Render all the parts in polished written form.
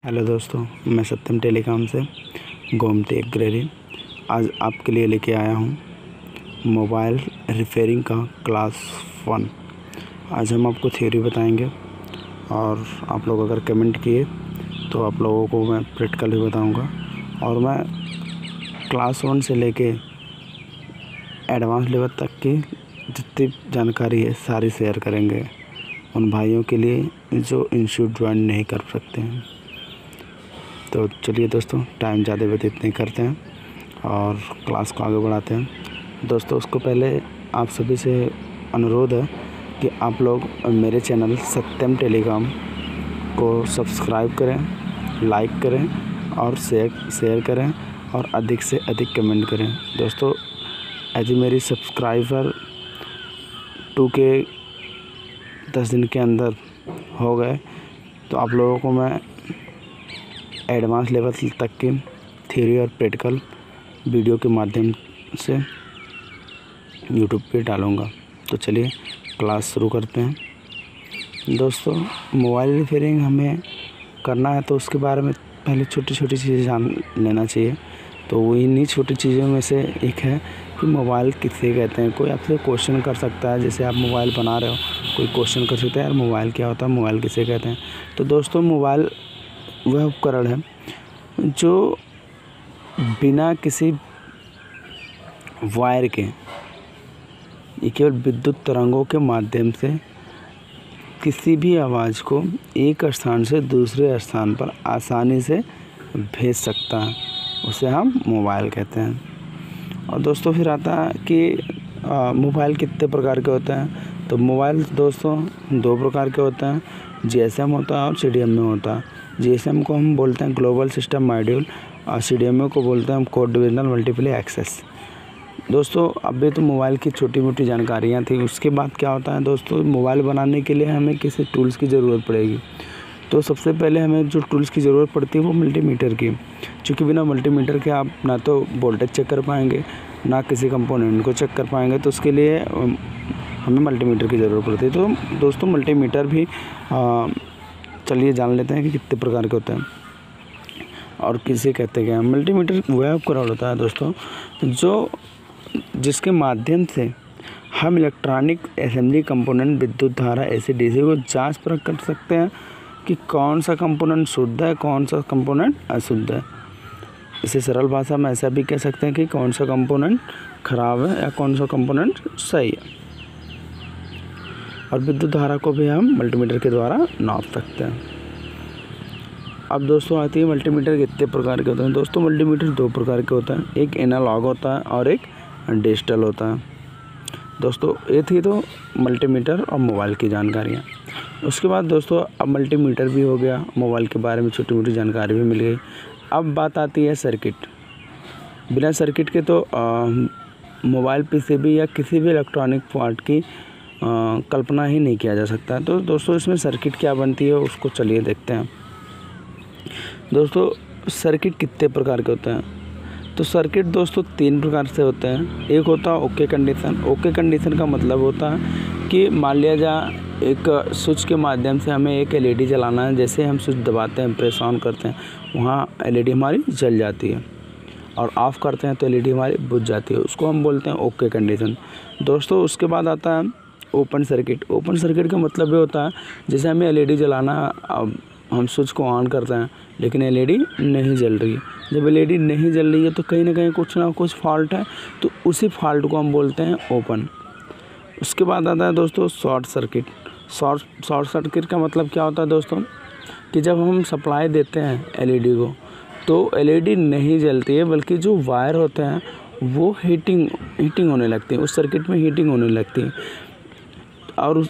Hello दोस्तों, मैं सत्यम telecom से गोमती एग्रेरी आज आपके लिए लेके आया हूँ मोबाइल रिपेयरिंग का क्लास 1। आज हम आपको थ्योरी बताएंगे और आप लोग अगर कमेंट किए तो आप लोगों को मैं प्रैक्टिकल भी बताऊंगा। और मैं क्लास 1 से लेके एडवांस लेवल तक की जितनी जानकारी है सारी शेयर करेंगे उन भाइयों के लिए जो इंस्टीट्यूट ज्वाइन नहीं कर सकते हैं। तो चलिए दोस्तों, टाइम ज़्यादा व्यतीत नहीं करते हैं और क्लास को आगे बढ़ाते हैं। दोस्तों, उसको पहले आप सभी से अनुरोध है कि आप लोग मेरे चैनल सत्यम टेलीकॉम को सब्सक्राइब करें, लाइक करें और शेयर करें और अधिक से अधिक कमेंट करें। दोस्तों, यदि मेरी सब्सक्राइबर 2K 10 दिन के अंदर हो गए तो आप लोगों को मैं एडवांस लेवल तक की थ्योरी और प्रैक्टिकल वीडियो के माध्यम से यूट्यूब पे डालूँगा। तो चलिए क्लास शुरू करते हैं। दोस्तों, मोबाइल रिपेयरिंग हमें करना है तो उसके बारे में पहले छोटी छोटी चीज़ें जान लेना चाहिए। तो वो इन्हीं छोटी चीज़ों में से एक है कि मोबाइल किसे कहते हैं। कोई आपसे क्वेश्चन कर सकता है, जैसे आप मोबाइल बना रहे हो, कोई क्वेश्चन कर सकता है यार मोबाइल क्या होता है, मोबाइल किसे कहते हैं। तो दोस्तों, मोबाइल वह उपकरण है जो बिना किसी वायर के, ये केवल विद्युत तरंगों के माध्यम से किसी भी आवाज़ को एक स्थान से दूसरे स्थान पर आसानी से भेज सकता है, उसे हम मोबाइल कहते हैं। और दोस्तों, फिर आता है कि मोबाइल कितने प्रकार के होते हैं। तो मोबाइल दोस्तों 2 प्रकार के होते हैं, GSM होता है और CDMA होता है। GSM को हम बोलते हैं ग्लोबल सिस्टम मॉड्यूल और CDMA को बोलते हैं हम कोड डिविजनल मल्टीप्ले एक्सेस। दोस्तों, अभी तो मोबाइल की छोटी मोटी जानकारियाँ थी। उसके बाद क्या होता है दोस्तों, मोबाइल बनाने के लिए हमें किसी टूल्स की ज़रूरत पड़ेगी। तो सबसे पहले हमें जो टूल्स की ज़रूरत पड़ती है वो मल्टीमीटर की, क्योंकि बिना मल्टीमीटर के आप ना तो वोल्टेज चेक कर पाएंगे ना किसी कंपोनेंट को चेक कर पाएंगे। तो उसके लिए हमें मल्टीमीटर की ज़रूरत पड़ती है। तो दोस्तों, मल्टीमीटर भी चलिए जान लेते हैं कि कितने प्रकार के होते हैं और किसे कहते हैं। मल्टीमीटर वह उपकरण होता है दोस्तों जिसके माध्यम से हम इलेक्ट्रॉनिक असेंबली कंपोनेंट, विद्युत धारा, AC DC को जांच परख कर सकते हैं कि कौन सा कंपोनेंट शुद्ध है, कौन सा कंपोनेंट अशुद्ध है। इसे सरल भाषा में ऐसा भी कह सकते हैं कि कौन सा कंपोनेंट खराब है या कौन सा कंपोनेंट सही है। और विद्युत धारा को भी हम मल्टीमीटर के द्वारा नाप सकते हैं। अब दोस्तों आती है मल्टीमीटर कितने प्रकार के होते हैं। दोस्तों, मल्टीमीटर 2 प्रकार के होते हैं, एक एनालॉग होता है और एक डिजिटल होता है। दोस्तों, ये थी तो मल्टीमीटर और मोबाइल की जानकारियाँ। उसके बाद दोस्तों अब मल्टीमीटर भी हो गया, मोबाइल के बारे में छोटी मोटी जानकारी भी मिल गई। अब बात आती है सर्किट। बिना सर्किट के तो मोबाइल PCB या किसी भी इलेक्ट्रॉनिक पार्ट की कल्पना ही नहीं किया जा सकता। तो दोस्तों, इसमें सर्किट क्या बनती है उसको चलिए देखते हैं। दोस्तों, सर्किट कितने प्रकार के होते हैं। तो सर्किट दोस्तों 3 प्रकार से होते हैं। एक होता है ओके कंडीशन। ओके कंडीशन का मतलब होता है कि मान लिया जाए एक स्विच के माध्यम से हमें एक LED जलाना है। जैसे हम स्विच दबाते हैं, प्रेस ऑन करते हैं, वहाँ LED हमारी जल जाती है और ऑफ़ करते हैं तो LED हमारी बुझ जाती है। उसको हम बोलते हैं ओके कंडीशन। दोस्तों, उसके बाद आता है ओपन सर्किट। ओपन सर्किट का मतलब ये होता है जैसे हमें LED जलाना है, अब हम स्विच को ऑन करते हैं लेकिन LED नहीं जल रही है। जब LED नहीं जल रही है तो कहीं ना कहीं कुछ ना कुछ फॉल्ट है, तो उसी फॉल्ट को हम बोलते हैं ओपन। उसके बाद आता है दोस्तों शॉर्ट सर्किट। शॉर्ट सर्किट का मतलब क्या होता है दोस्तों, कि जब हम सप्लाई देते हैं LED को तो LED नहीं जलती है, बल्कि जो वायर होते हैं वो हीटिंग होने लगती है, उस सर्किट में हीटिंग होने लगती है और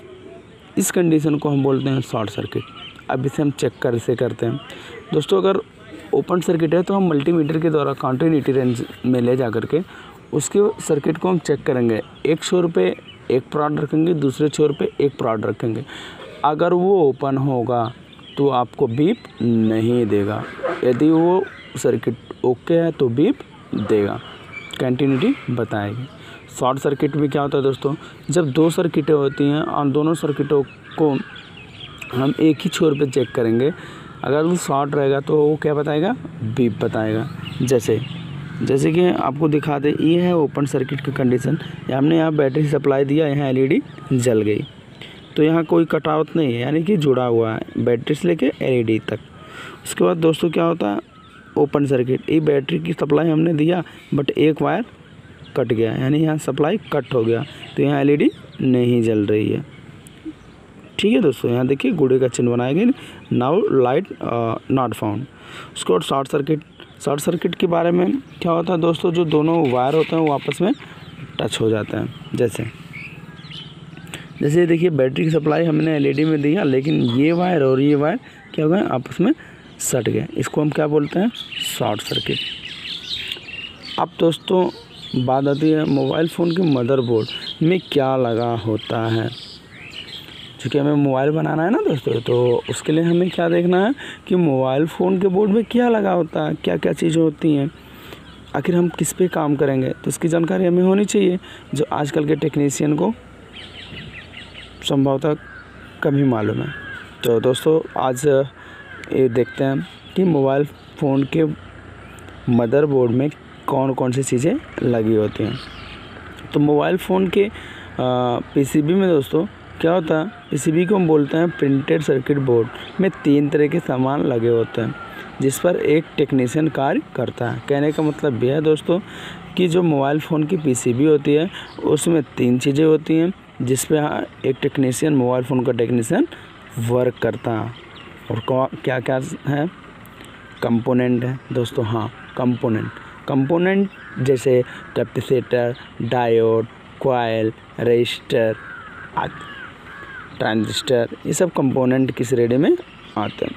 इस कंडीशन को हम बोलते हैं शॉर्ट सर्किट। अब इसे हम चेक कैसे करते हैं दोस्तों। अगर ओपन सर्किट है तो हम मल्टीमीटर के द्वारा कंटिन्यूटी रेंज में ले जा करके उसके सर्किट को हम चेक करेंगे। एक छोर पे एक प्रोड रखेंगे, दूसरे छोर पे एक प्रोड रखेंगे। अगर वो ओपन होगा तो आपको बीप नहीं देगा, यदि वो सर्किट ओके है तो बीप देगा, कंटिन्यूटी बताएगी। शॉर्ट सर्किट में क्या होता है दोस्तों, जब 2 सर्किटें होती हैं और दोनों सर्किटों को हम एक ही छोर पे चेक करेंगे, अगर वो शॉर्ट रहेगा तो वो क्या बताएगा, बीप बताएगा। जैसे कि आपको दिखा दे, ये है ओपन सर्किट की कंडीशन। हमने यहाँ बैटरी सप्लाई दिया, यहाँ एलईडी जल गई, तो यहाँ कोई कटावट नहीं है, यानी कि जुड़ा हुआ है बैटरी से लेके एलईडी तक। उसके बाद दोस्तों क्या होता है, ओपन सर्किट, ये बैटरी की सप्लाई हमने दिया बट एक वायर कट गया, यानी यहाँ सप्लाई कट हो गया, तो यहाँ एलईडी नहीं जल रही है। ठीक है दोस्तों, यहाँ देखिए गुड़े का चिन्ह बनाया गया, नाउ लाइट नॉट फाउंड। उसके बाद शॉर्ट सर्किट के बारे में क्या होता है दोस्तों, जो दोनों वायर होते हैं वो आपस में टच हो जाते हैं। जैसे देखिए बैटरी की सप्लाई हमने एलईडी में दिया, लेकिन ये वायर और ये वायर क्या हो गए, आपस में सट गए। इसको हम क्या बोलते हैं, शॉर्ट सर्किट। अब दोस्तों बात आती है मोबाइल फ़ोन के मदरबोर्ड में क्या लगा होता है। क्योंकि हमें मोबाइल बनाना है ना दोस्तों, तो उसके लिए हमें क्या देखना है कि मोबाइल फ़ोन के बोर्ड में क्या लगा होता है, क्या क्या चीज़ें होती हैं, आखिर हम किस पे काम करेंगे, तो इसकी जानकारी हमें होनी चाहिए, जो आजकल के टेक्नीशियन को संभवतः कम ही मालूम है। तो दोस्तों आज ये देखते हैं कि मोबाइल फ़ोन के मदरबोर्ड में कौन कौन सी चीज़ें लगी होती हैं। तो मोबाइल फ़ोन के पीसीबी में दोस्तों क्या होता है, पीसीबी को हम बोलते हैं प्रिंटेड सर्किट बोर्ड में 3 तरह के सामान लगे होते हैं, जिस पर एक टेक्नीशियन कार्य करता है। कहने का मतलब यह है दोस्तों कि जो मोबाइल फ़ोन की पीसीबी होती है उसमें 3 चीज़ें होती हैं, जिस पर एक टेक्नीशियन, मोबाइल फ़ोन का टेक्नीशियन वर्क करता है। और क्या क्या है, कंपोनेंट है दोस्तों। हाँ, कंपोनेंट जैसे कैपेसिटर, डायोड, कॉइल, रजिस्टर आदि, ट्रांजिस्टर, ये सब कंपोनेंट की श्रेणी में आते हैं।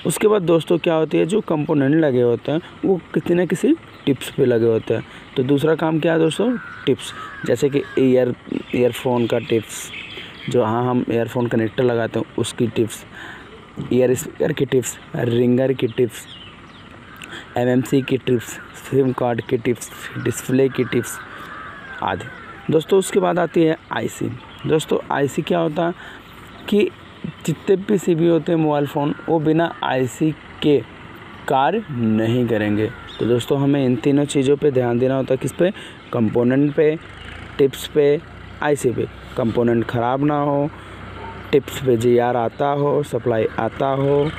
उसके बाद दोस्तों क्या होती है, जो कंपोनेंट लगे होते हैं वो किसी न किसी टिप्स पे लगे होते हैं। तो दूसरा काम क्या है दोस्तों, टिप्स, जैसे कि ईयरफोन का टिप्स, जो हम ईयरफोन कनेक्टर लगाते हैं उसकी टिप्स, ईयर स्पीकर की टिप्स, रिंगर की टिप्स, एमएमसी की टिप्स, सिम कार्ड की टिप्स, डिस्प्ले की टिप्स आदि। दोस्तों उसके बाद आती है आईसी। दोस्तों आईसी क्या होता है कि जितने पीसीबी होते हैं मोबाइल फ़ोन, वो बिना आईसी के कार्य नहीं करेंगे। तो दोस्तों हमें इन तीनों चीज़ों पे ध्यान देना होता है, किस पे, कंपोनेंट पे, टिप्स पे, आईसी पे। कंपोनेंट ख़राब ना हो, टिप्स पे जीआर आता हो, सप्लाई आता हो,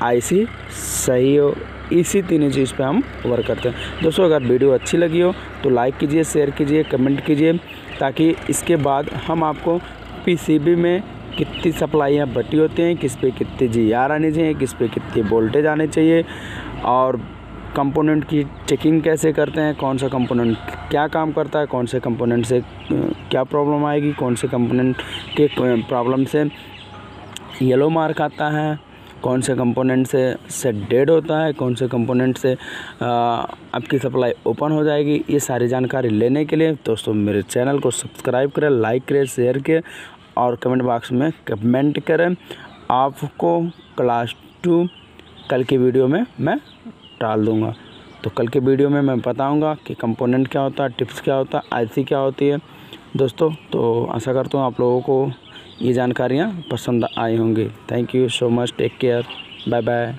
आईसी सही हो, इसी तीनों चीज़ पे हम वर्क करते हैं। दोस्तों अगर वीडियो अच्छी लगी हो तो लाइक कीजिए, शेयर कीजिए, कमेंट कीजिए, ताकि इसके बाद हम आपको पीसीबी में कितनी सप्लाइयाँ बटी होती हैं, किस पे कितनी जीआर आनी चाहिए, किस पे कितनी वोल्टेज आने चाहिए, और कंपोनेंट की चेकिंग कैसे करते हैं, कौन सा कंपोनेंट क्या काम करता है, कौन से कंपोनेंट से क्या प्रॉब्लम आएगी, कौन से कंपोनेंट के प्रॉब्लम से येलो मार्क आता है, कौन से कंपोनेंट से डेड होता है, कौन से कंपोनेंट से आपकी सप्लाई ओपन हो जाएगी। ये सारी जानकारी लेने के लिए दोस्तों मेरे चैनल को सब्सक्राइब करें, लाइक करें, शेयर करें और कमेंट बॉक्स में कमेंट करें। आपको क्लास 2 कल की वीडियो में मैं डाल दूँगा। तो कल के वीडियो में मैं बताऊँगा कि कंपोनेंट क्या होता है, टिप्स क्या होता है, आईसी क्या होती है दोस्तों। तो आशा करता हूँ आप लोगों को ये जानकारियाँ पसंद आई होंगी। Thank you so much, take care, bye bye.